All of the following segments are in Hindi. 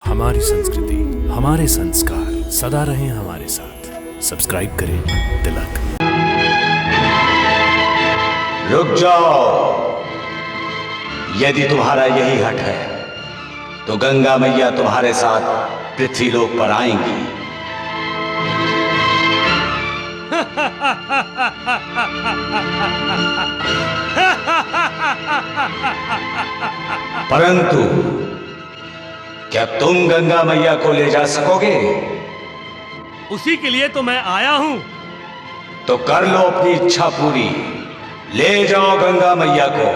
हमारी संस्कृति, हमारे संस्कार सदा रहें हमारे साथ। सब्सक्राइब करें तिलक। रुक जाओ। यदि तुम्हारा यही हट है तो गंगा मैया तुम्हारे साथ पृथ्वीलोक पर आएंगी। परंतु क्या तुम गंगा मैया को ले जा सकोगे? उसी के लिए तो मैं आया हूं। तो कर लो अपनी इच्छा पूरी। ले जाओ गंगा मैया को।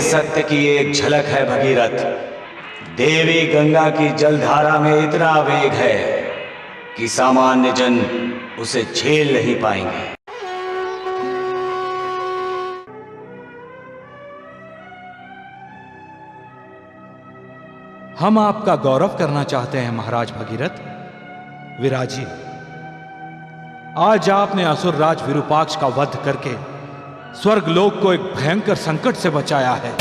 सत्य की एक झलक है भगीरथ। देवी गंगा की जलधारा में इतना वेग है कि सामान्य जन उसे झेल नहीं पाएंगे। हम आपका गौरव करना चाहते हैं महाराज भगीरथ। विराजी, आज आपने असुरराज विरूपाक्ष का वध करके स्वर्गलोक को एक भयंकर संकट से बचाया है।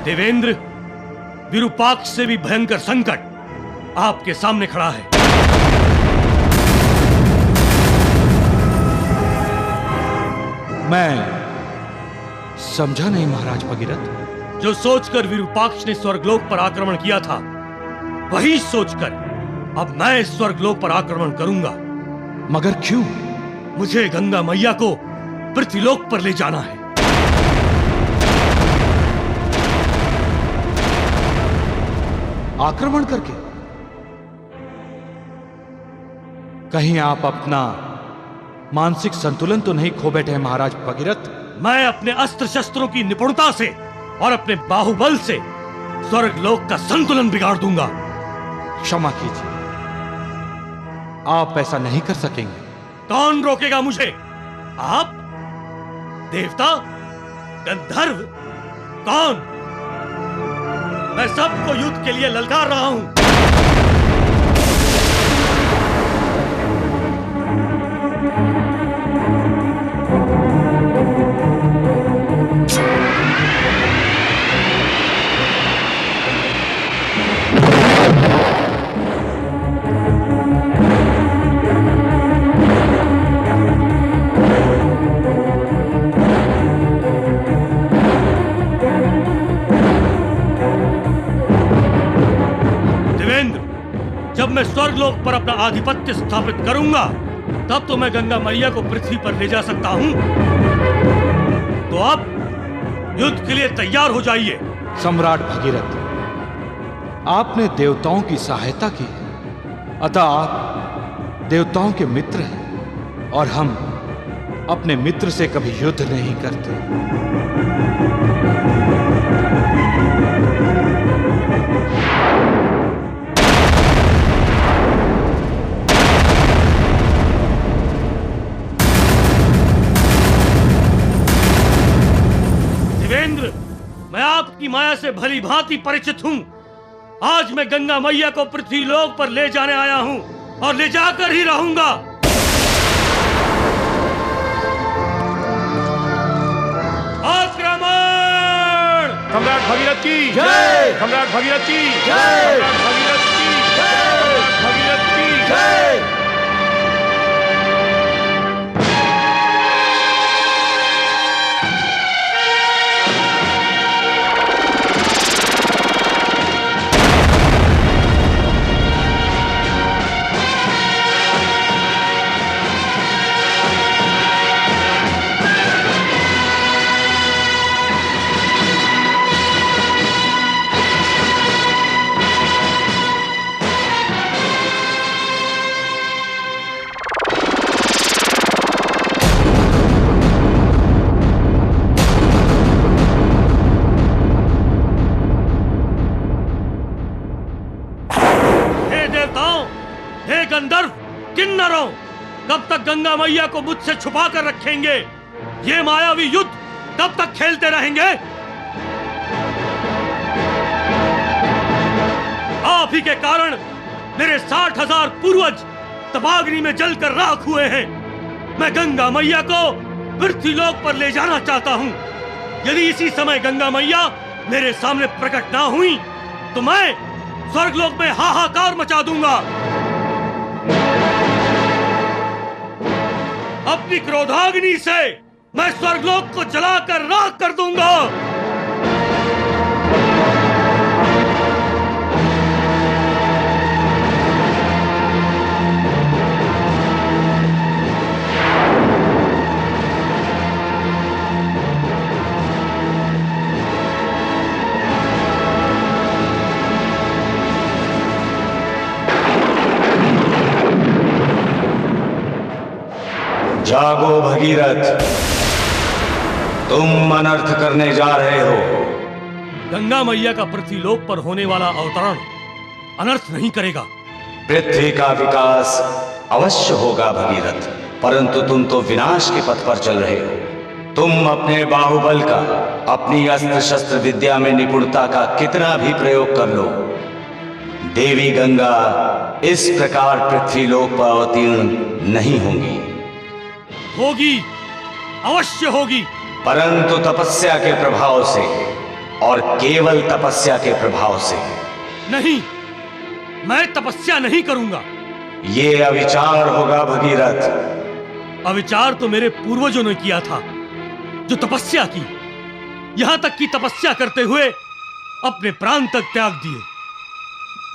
देवेंद्र, विरूपाक्ष से भी भयंकर संकट आपके सामने खड़ा है। मैं समझा नहीं महाराज भगीरथ। जो सोचकर विरूपाक्ष ने स्वर्गलोक पर आक्रमण किया था, वही सोचकर अब मैं स्वर्गलोक पर आक्रमण करूंगा। मगर क्यों? मुझे गंगा मैया को पृथ्वीलोक पर ले जाना है। आक्रमण करके? कहीं आप अपना मानसिक संतुलन तो नहीं खो बैठे हैं महाराज भगीरथ? मैं अपने अस्त्र शस्त्रों की निपुणता से और अपने बाहुबल से स्वर्गलोक का संतुलन बिगाड़ दूंगा। क्षमा कीजिए, आप ऐसा नहीं कर सकेंगे। कौन रोकेगा मुझे? आप? देवता? गंधर्व? कौन? मैं सबको युद्ध के लिए ललकार रहा हूं। जब मैं स्वर्गलोक पर अपना आधिपत्य स्थापित करूंगा, तब तो मैं गंगा मैया को पृथ्वी पर ले जा सकता हूं। तो अब युद्ध के लिए तैयार हो जाइए। सम्राट भगीरथ, आपने देवताओं की सहायता की है, अतः आप देवताओं के मित्र हैं और हम अपने मित्र से कभी युद्ध नहीं करते। मैं आपकी माया से भली भांति परिचित हूं। आज मैं गंगा मैया को पृथ्वीलोक पर ले जाने आया हूं और ले जाकर ही रहूंगा। आक्रमण! सम्राट भगीरथ की जय! सम्राट भगीरथ की जय! भगीरथ की जय! भगीरथ की जय! देवताओं, कब तक गंगा मैया को मुझसे छुपा कर रखेंगे? ये मायावी युद्ध कब तक खेलते रहेंगे? आप ही के कारण मेरे 60,000 पूर्वज तबाग्नि में जलकर राख हुए हैं। मैं गंगा मैया को पृथ्वीलोक पर ले जाना चाहता हूं। यदि इसी समय गंगा मैया मेरे सामने प्रकट ना हुई तो मैं स्वर्गलोक में हाहाकार मचा दूंगा। अपनी क्रोधाग्नि से मैं स्वर्गलोक को जलाकर राख कर दूंगा। जागो भगीरथ, तुम अनर्थ करने जा रहे हो। गंगा मैया का पृथ्वीलोक पर होने वाला अवतरण अनर्थ नहीं करेगा। पृथ्वी का विकास अवश्य होगा भगीरथ, परंतु तुम तो विनाश के पथ पर चल रहे हो। तुम अपने बाहुबल का, अपनी अस्त्र शस्त्र विद्या में निपुणता का कितना भी प्रयोग कर लो, देवी गंगा इस प्रकार पृथ्वीलोक पर अवतीर्ण नहीं होंगी। होगी, अवश्य होगी। परंतु तपस्या के प्रभाव से, और केवल तपस्या के प्रभाव से। नहीं, मैं तपस्या नहीं करूंगा। ये अविचार होगा भगीरथ। अविचार तो मेरे पूर्वजों ने किया था, जो तपस्या की, यहां तक कि तपस्या करते हुए अपने प्राण तक त्याग दिए।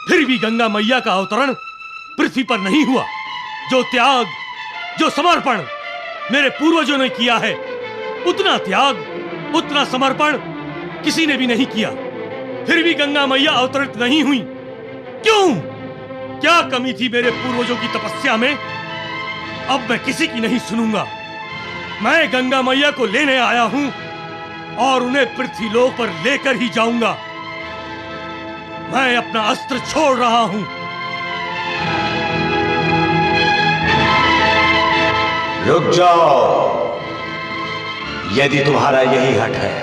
फिर भी गंगा मैया का अवतरण पृथ्वी पर नहीं हुआ। जो त्याग, जो समर्पण मेरे पूर्वजों ने किया है, उतना त्याग, उतना समर्पण किसी ने भी नहीं किया। फिर भी गंगा मैया अवतरित नहीं हुई। क्यों? क्या कमी थी मेरे पूर्वजों की तपस्या में? अब मैं किसी की नहीं सुनूंगा। मैं गंगा मैया को लेने आया हूं और उन्हें पृथ्वीलोक पर लेकर ही जाऊंगा। मैं अपना अस्त्र छोड़ रहा हूं। रुक जाओ। यदि तुम्हारा यही हठ है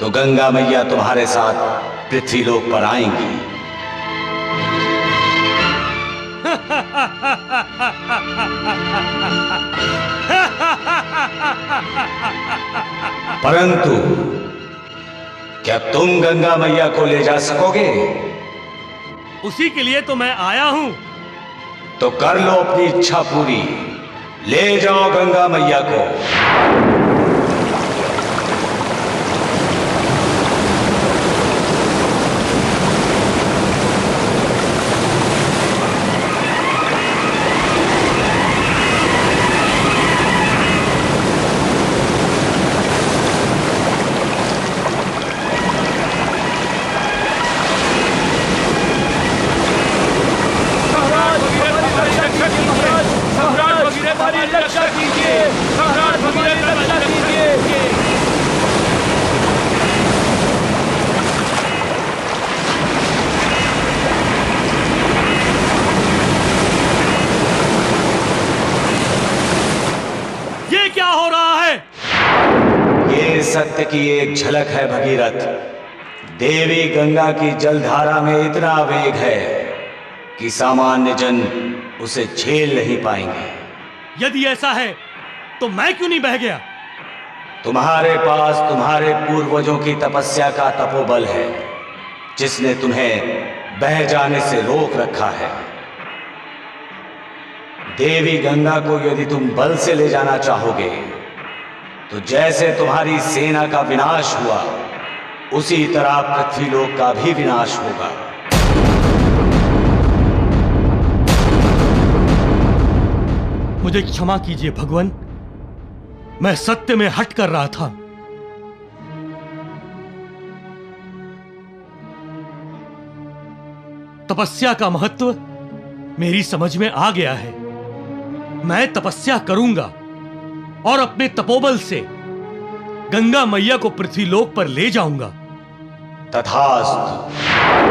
तो गंगा मैया तुम्हारे साथ पृथ्वीलोक पर आएंगी। परंतु क्या तुम गंगा मैया को ले जा सकोगे? उसी के लिए तो मैं आया हूं। तो कर लो अपनी इच्छा पूरी। ले जाओ गंगा मैया को। सत्य की एक झलक है भगीरथ। देवी गंगा की जलधारा में इतना वेग है कि सामान्य जन उसे झेल नहीं पाएंगे। यदि ऐसा है तो मैं क्यों नहीं बह गया? तुम्हारे पास तुम्हारे पूर्वजों की तपस्या का तपोबल है, जिसने तुम्हें बह जाने से रोक रखा है। देवी गंगा को यदि तुम बल से ले जाना चाहोगे तो जैसे तुम्हारी सेना का विनाश हुआ, उसी तरह पृथ्वीलोक का भी विनाश होगा। मुझे क्षमा कीजिए भगवान, मैं सत्य में हट कर रहा था। तपस्या का महत्व मेरी समझ में आ गया है। मैं तपस्या करूंगा और अपने तपोबल से गंगा मैया को पृथ्वीलोक पर ले जाऊंगा। तथास्तु।